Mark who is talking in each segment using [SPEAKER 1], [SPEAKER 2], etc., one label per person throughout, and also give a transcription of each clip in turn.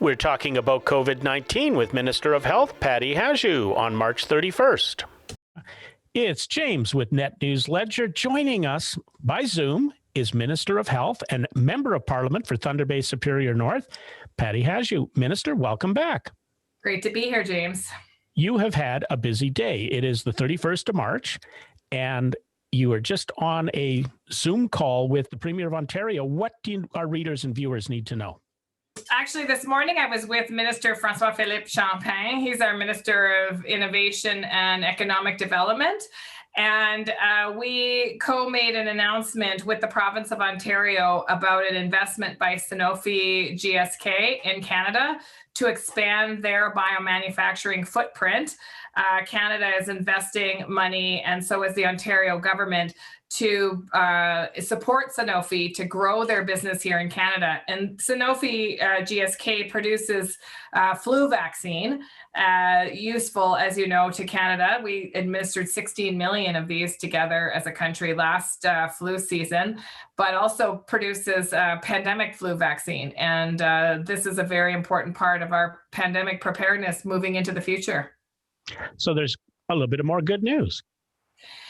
[SPEAKER 1] We're talking about COVID-19 with Minister of Health, Patty Hajdu, on March 31st. It's James with Net News Ledger. Joining us by Zoom is Minister of Health and Member of Parliament for Thunder Bay Superior North, Patty Hajdu. Minister, welcome back.
[SPEAKER 2] Great to be here, James.
[SPEAKER 1] You have had a busy day. It is the 31st of March, and you are just on a Zoom call with the Premier of Ontario. What do our readers and viewers need to know?
[SPEAKER 2] Actually, this morning I was with Minister François-Philippe Champagne. He's our Minister of Innovation and Economic Development. And we co-made an announcement with the province of Ontario about an investment by Sanofi GSK in Canada to expand their biomanufacturing footprint. Canada is investing money, and so is the Ontario government, to support Sanofi to grow their business here in Canada. And Sanofi GSK produces flu vaccine, useful, as you know, to Canada. We administered 16 million of these together as a country last flu season, but also produces pandemic flu vaccine. And this is a very important part of our pandemic preparedness moving into the future.
[SPEAKER 1] So there's a little bit of more good news.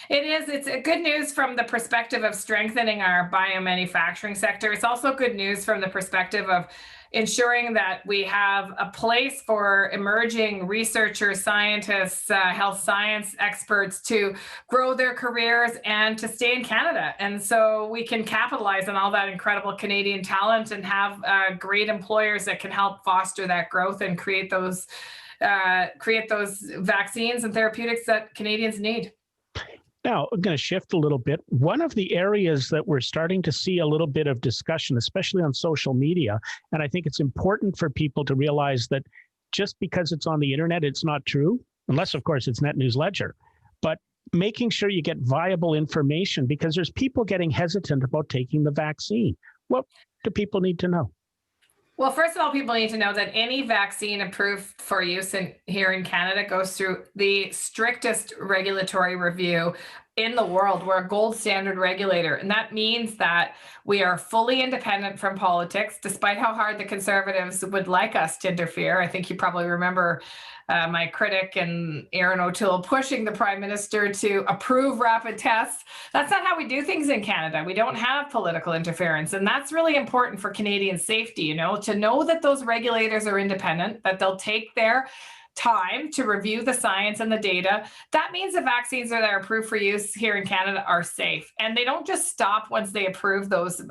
[SPEAKER 2] It is. It's good news from the perspective of strengthening our biomanufacturing sector. It's also good news from the perspective of ensuring that we have a place for emerging researchers, scientists, health science experts to grow their careers and to stay in Canada. And so we can capitalize on all that incredible Canadian talent and have great employers that can help foster that growth and create those vaccines and therapeutics that Canadians need.
[SPEAKER 1] Now, I'm going to shift a little bit. One of the areas that we're starting to see a little bit of discussion, especially on social media, and I think it's important for people to realize that just because it's on the internet, it's not true, unless, of course, it's Net News Ledger. But making sure you get viable information, because there's people getting hesitant about taking the vaccine. What do people need to know?
[SPEAKER 2] Well, first of all, people need to know that any vaccine approved for use here in Canada goes through the strictest regulatory review in the world. We're a gold standard regulator, and that means that we are fully independent from politics, despite how hard the Conservatives would like us to interfere. I think you probably remember my critic and Aaron O'Toole pushing the Prime Minister to approve rapid tests. That's not how we do things in Canada. We don't have political interference. And that's really important for Canadian safety, to know that those regulators are independent, that they'll take their time to review the science and the data. That means the vaccines that are approved for use here in Canada are safe. And they don't just stop once they approve those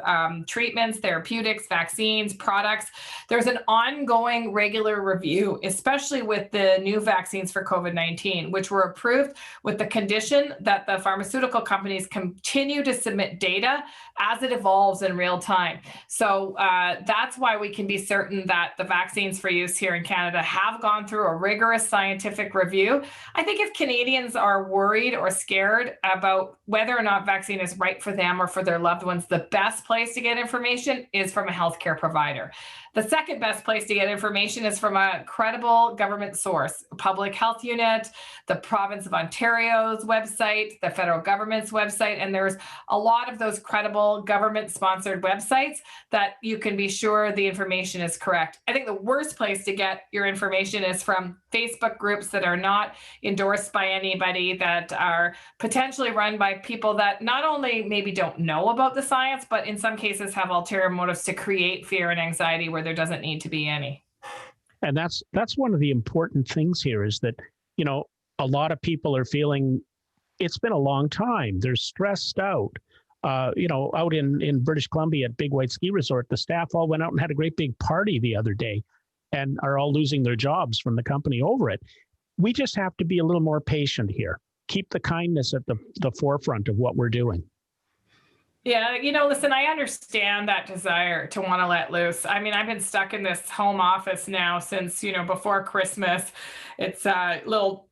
[SPEAKER 2] treatments, therapeutics, vaccines, products. There's an ongoing regular review, especially with the new vaccines for COVID-19, which were approved with the condition that the pharmaceutical companies continue to submit data as it evolves in real time. So that's why we can be certain that the vaccines for use here in Canada have gone through a rigorous scientific review. I think if Canadians are worried or scared about whether or not vaccine is right for them or for their loved ones, the best place to get information is from a healthcare provider. The second best place to get information is from a credible government source, Public Health Unit, the province of Ontario's website, the federal government's website, and there's a lot of those credible government-sponsored websites that you can be sure the information is correct. I think the worst place to get your information is from Facebook groups that are not endorsed by anybody, that are potentially run by people that not only maybe don't know about the science, but in some cases have ulterior motives to create fear and anxiety where there doesn't need to be any.
[SPEAKER 1] And that's one of the important things here is that, a lot of people are feeling it's been a long time. They're stressed out. Out in British Columbia at Big White Ski Resort, the staff all went out and had a great big party the other day and are all losing their jobs from the company over it. We just have to be a little more patient here. Keep the kindness at the forefront of what we're doing.
[SPEAKER 2] Yeah, listen, I understand that desire to want to let loose. I mean, I've been stuck in this home office now since, before Christmas. It's a little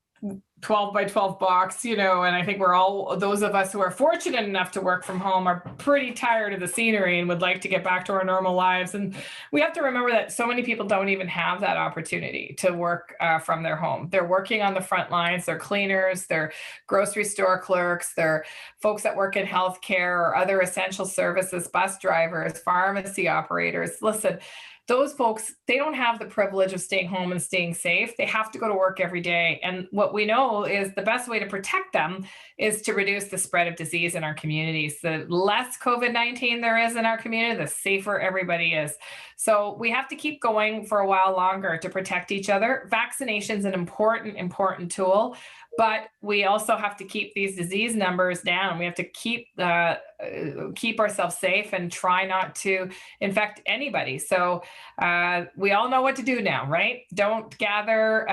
[SPEAKER 2] 12 by 12 box, and I think we're all, those of us who are fortunate enough to work from home are pretty tired of the scenery and would like to get back to our normal lives. And we have to remember that so many people don't even have that opportunity to work from their home. They're working on the front lines. They're cleaners, they're grocery store clerks, they're folks that work in healthcare or other essential services, bus drivers, pharmacy operators. Listen, those folks, they don't have the privilege of staying home and staying safe. They have to go to work every day. And what we know is the best way to protect them is to reduce the spread of disease in our communities. The less COVID-19 there is in our community, the safer everybody is. So we have to keep going for a while longer to protect each other. Vaccination is an important tool, but we also have to keep these disease numbers down. We have to keep ourselves safe and try not to infect anybody. So we all know what to do now, right? Don't gather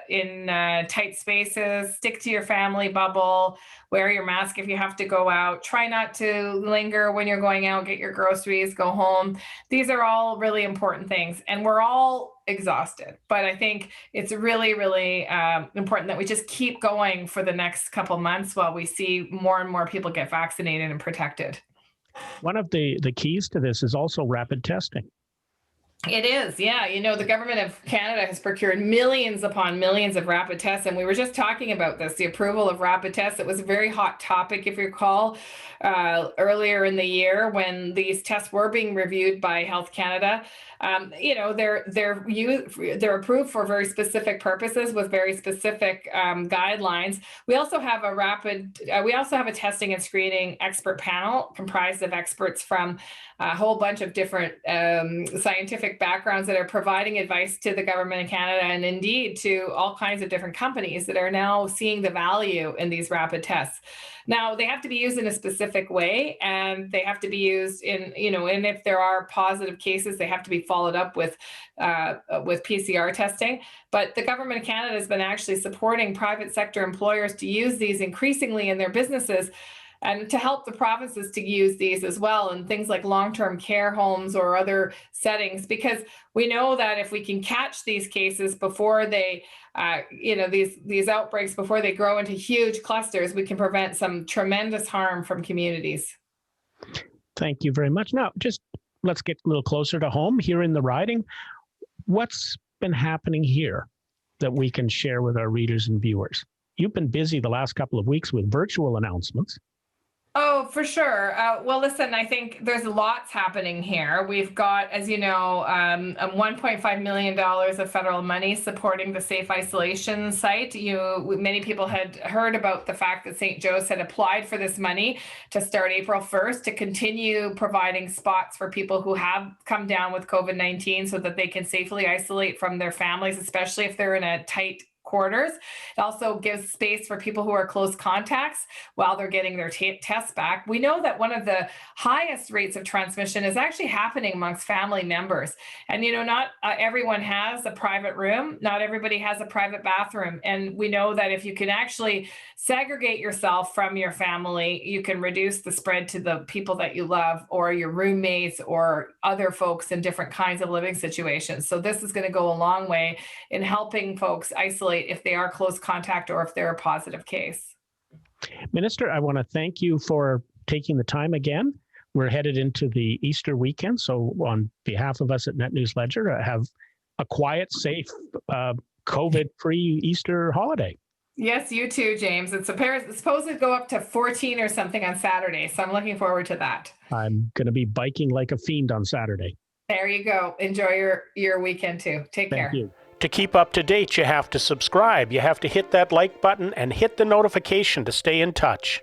[SPEAKER 2] in tight spaces, stick to your family bubble, wear your mask if you have to go out, try not to linger when you're going out, get your groceries, go home. These are all really important things, and we're all exhausted, but I think it's really important that we just keep going for the next couple months while we see more and more people get vaccinated and protected.
[SPEAKER 1] One of the keys to this is also rapid testing.
[SPEAKER 2] It is, yeah. The government of Canada has procured millions upon millions of rapid tests. And we were just talking about this, the approval of rapid tests. It was a very hot topic, if you recall, earlier in the year when these tests were being reviewed by Health Canada. They're approved for very specific purposes with very specific guidelines. We also have a testing and screening expert panel comprised of experts from a whole bunch of different scientific backgrounds that are providing advice to the government of Canada and indeed to all kinds of different companies that are now seeing the value in these rapid tests. Now, they have to be used in a specific way, and they have to be used and if there are positive cases, they have to be followed up with PCR testing. But the government of Canada has been actually supporting private sector employers to use these increasingly in their businesses, and to help the provinces to use these as well in things like long-term care homes or other settings, because we know that if we can catch these cases before they, these outbreaks, before they grow into huge clusters, we can prevent some tremendous harm from communities.
[SPEAKER 1] Thank you very much. Now, just let's get a little closer to home here in the riding. What's been happening here that we can share with our readers and viewers? You've been busy the last couple of weeks with virtual announcements.
[SPEAKER 2] Oh, for sure. Well, listen, I think there's lots happening here. We've got, as you know, $1.5 million of federal money supporting the safe isolation site. Many people had heard about the fact that St. Joe's had applied for this money to start April 1st to continue providing spots for people who have come down with COVID-19 so that they can safely isolate from their families, especially if they're in a tight quarters. It also gives space for people who are close contacts while they're getting their tests back. We know that one of the highest rates of transmission is actually happening amongst family members. And, not everyone has a private room. Not everybody has a private bathroom. And we know that if you can actually segregate yourself from your family, you can reduce the spread to the people that you love or your roommates or other folks in different kinds of living situations. So this is going to go a long way in helping folks isolate if they are close contact or if they're a positive case.
[SPEAKER 1] Minister, I want to thank you for taking the time again. We're headed into the Easter weekend. So on behalf of us at Net News Ledger, have a quiet, safe, COVID-free Easter holiday.
[SPEAKER 2] Yes, you too, James. It's supposed to go up to 14 or something on Saturday. So I'm looking forward to that.
[SPEAKER 1] I'm going to be biking like a fiend on Saturday.
[SPEAKER 2] There you go. Enjoy your weekend too. Take care.
[SPEAKER 1] Thank you. To keep up to date, you have to subscribe. You have to hit that like button and hit the notification to stay in touch.